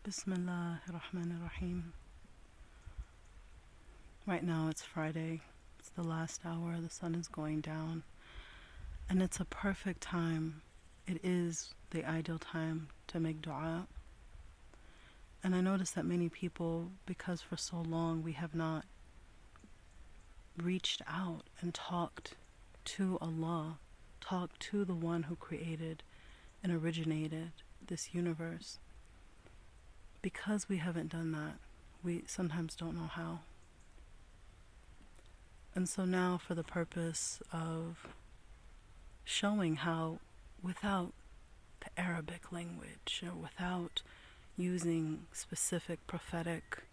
Bismillahirrahmanirrahim. Right now it's Friday. It's the last hour. The sun is going down. And it's a perfect time. It is the ideal time to make dua. And I notice that many people, because for so long we have not reached out and talked to Allah, talked to the one who created and originated this universe. Because we haven't done that, we sometimes don't know how. And so now, for the purpose of showing how, without the Arabic language or without using specific prophetic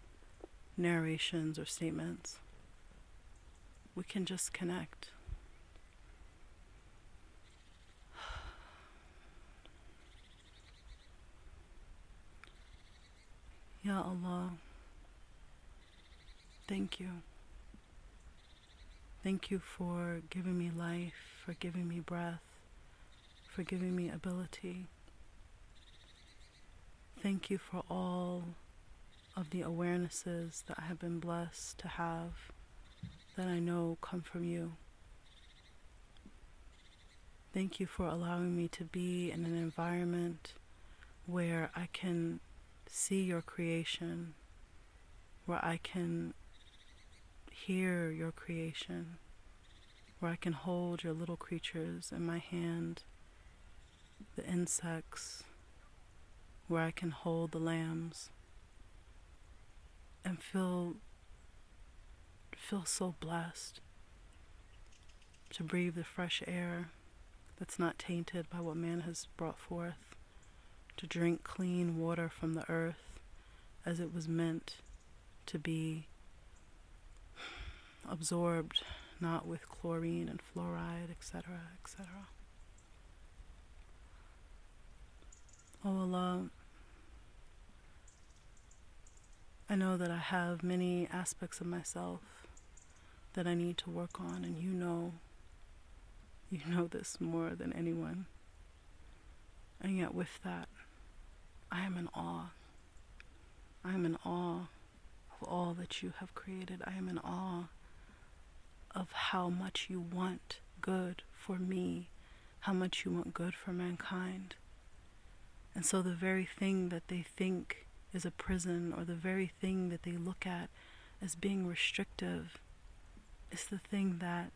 narrations or statements, we can just connect. Ya Allah, thank you. Thank you for giving me life, for giving me breath, for giving me ability. Thank you for all of the awarenesses that I have been blessed to have that I know come from you. Thank you for allowing me to be in an environment where I can see your creation, where I can hear your creation, where I can hold your little creatures in my hand, the insects, where I can hold the lambs, and feel so blessed to breathe the fresh air that's not tainted by what man has brought forth, to drink clean water from the earth as it was meant to be, absorbed not with chlorine and fluoride, etc., etc. Oh Allah, I know that I have many aspects of myself that I need to work on, and you know this more than anyone. And yet with that, I am in awe. I am in awe of all that you have created. I am in awe of how much you want good for me, how much you want good for mankind. And so the very thing that they think is a prison, or the very thing that they look at as being restrictive, is the thing that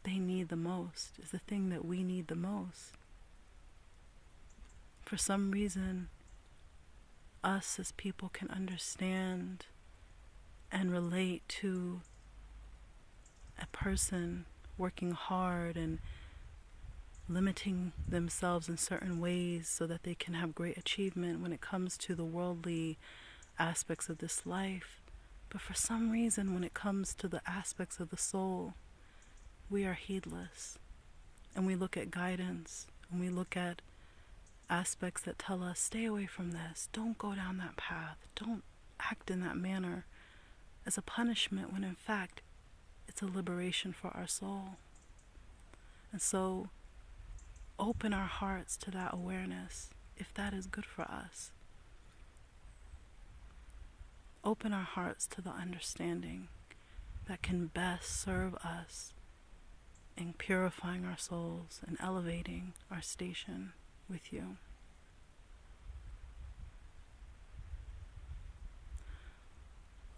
they need the most, is the thing that we need the most. For some reason, us as people can understand and relate to a person working hard and limiting themselves in certain ways so that they can have great achievement when it comes to the worldly aspects of this life. But for some reason, when it comes to the aspects of the soul, we are heedless. And we look at guidance, and we look at aspects that tell us, stay away from this, don't go down that path, don't act in that manner, as a punishment, when in fact it's a liberation for our soul. And so open our hearts to that awareness, if that is good for us. Open our hearts to the understanding that can best serve us in purifying our souls and elevating our station with you.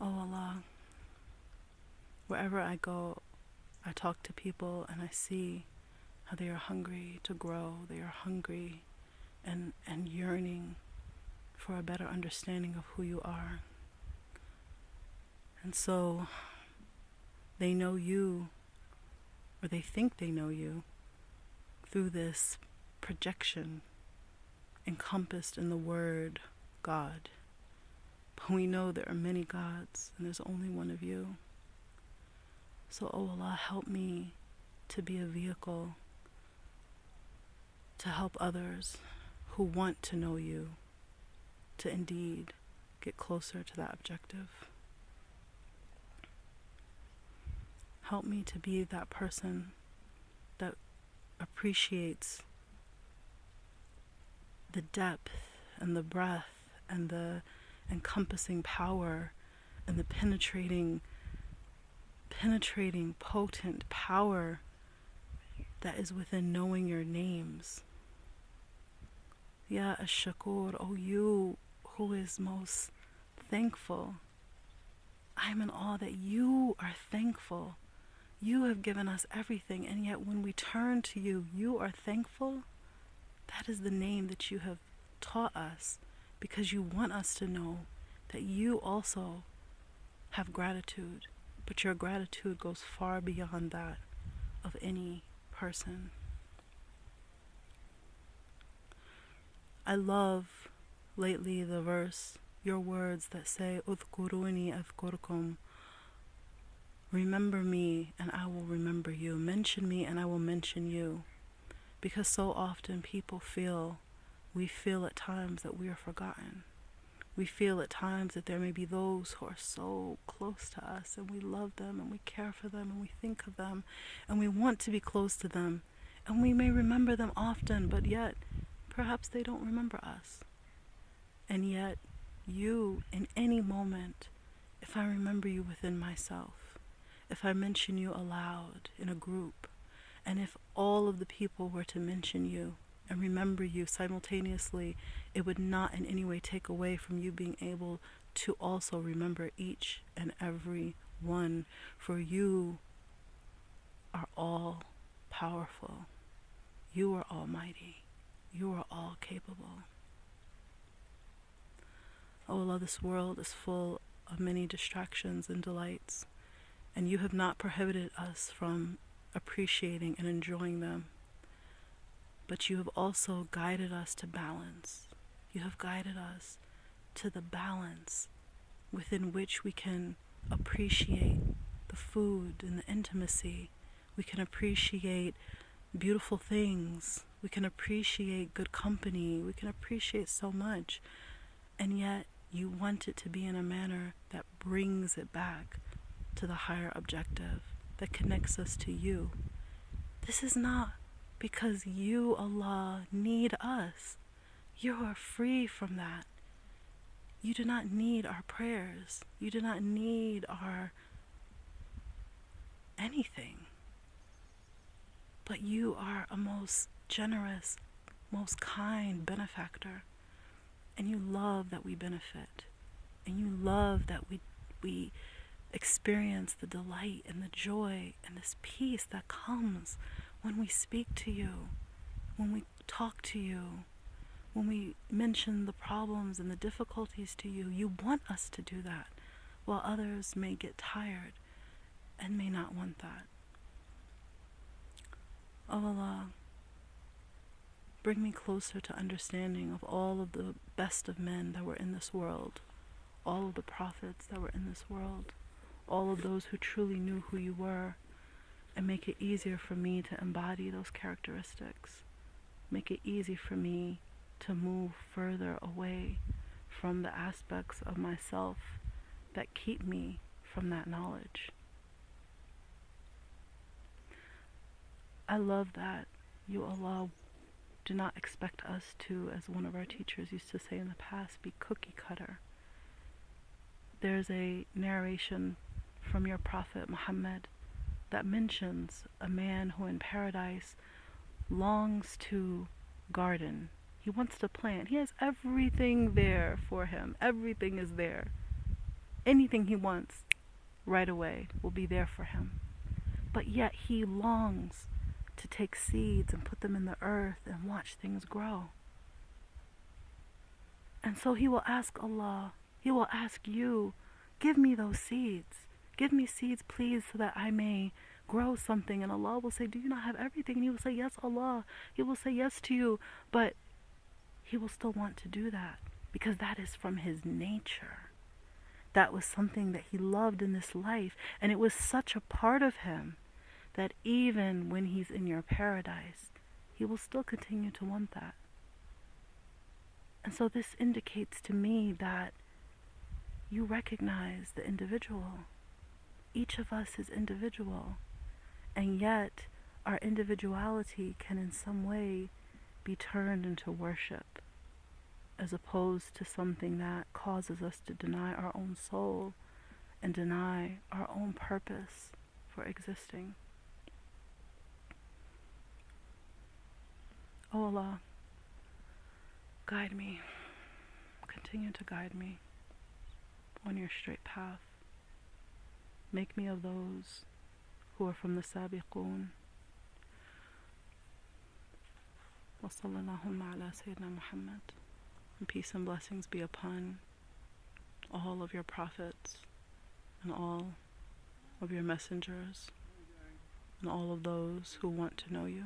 Oh Allah, wherever I go, I talk to people and I see how they are hungry to grow. They are hungry and yearning for a better understanding of who you are. And so they know you, or they think they know you, through this projection encompassed in the word God. But we know there are many gods, and there's only one of you. So, oh Allah, help me to be a vehicle to help others who want to know you, to indeed get closer to that objective. Help me to be that person that appreciates the depth and the breadth and the encompassing power and the penetrating, potent power that is within knowing your names. Ya Ash-Shakur, O you who is most thankful. I am in awe that you are thankful. You have given us everything, and yet when we turn to you, you are thankful. That is the name that you have taught us, because you want us to know that you also have gratitude, but your gratitude goes far beyond that of any person. I love lately the verse, your words that say, Udhkuruni adhkurkum. Remember me and I will remember you. Mention me and I will mention you. Because so often we feel at times that we are forgotten. We feel at times that there may be those who are so close to us, and we love them and we care for them and we think of them and we want to be close to them, and we may remember them often, but yet perhaps they don't remember us. And yet you, in any moment, if I remember you within myself, if I mention you aloud in a group, and if all of the people were to mention you and remember you simultaneously, it would not in any way take away from you being able to also remember each and every one, for you are all powerful. You are almighty. You are all capable. Oh Allah, this world is full of many distractions and delights, and you have not prohibited us from appreciating and enjoying them. But you have also guided us to balance. You have guided us to the balance within which we can appreciate the food and the intimacy. We can appreciate beautiful things. We can appreciate good company. We can appreciate so much. And yet you want it to be in a manner that brings it back to the higher objective, that connects us to you. This is not because you, Allah, need us. You are free from that. You do not need our prayers. You do not need our anything. But you are a most generous, most kind benefactor. And you love that we benefit. And you love that we experience the delight and the joy and this peace that comes when we speak to you, when we talk to you, when we mention the problems and the difficulties to you. You want us to do that, while others may get tired and may not want that. Oh Allah, bring me closer to understanding of all of the best of men that were in this world, all of the prophets that were in this world, all of those who truly knew who you were, and make it easier for me to embody those characteristics. Make it easy for me to move further away from the aspects of myself that keep me from that knowledge. I love that you, Allah, do not expect us to, as one of our teachers used to say in the past, be cookie cutter. There's a narration from your Prophet Muhammad that mentions a man who in paradise longs to garden. He wants to plant. He has everything there for him. Everything is there. Anything he wants right away will be there for him. But yet he longs to take seeds and put them in the earth and watch things grow. And so he will ask Allah, he will ask you, give me those seeds. Give me seeds, please, so that I may grow something. And Allah will say, do you not have everything? And he will say, yes, Allah. He will say yes to you, but he will still want to do that because that is from his nature. That was something that he loved in this life, and it was such a part of him that even when he's in your paradise, he will still continue to want that. And so this indicates to me that you recognize the individual. Each of us is individual, and yet our individuality can in some way be turned into worship. as opposed to something that causes us to deny our own soul and deny our own purpose for existing. Oh Allah, guide me, continue to guide me on your straight path. Make me of those who are from the Sabiqun. Wa sallallahu ala Sayyidina Muhammad. And peace and blessings be upon all of your prophets and all of your messengers and all of those who want to know you.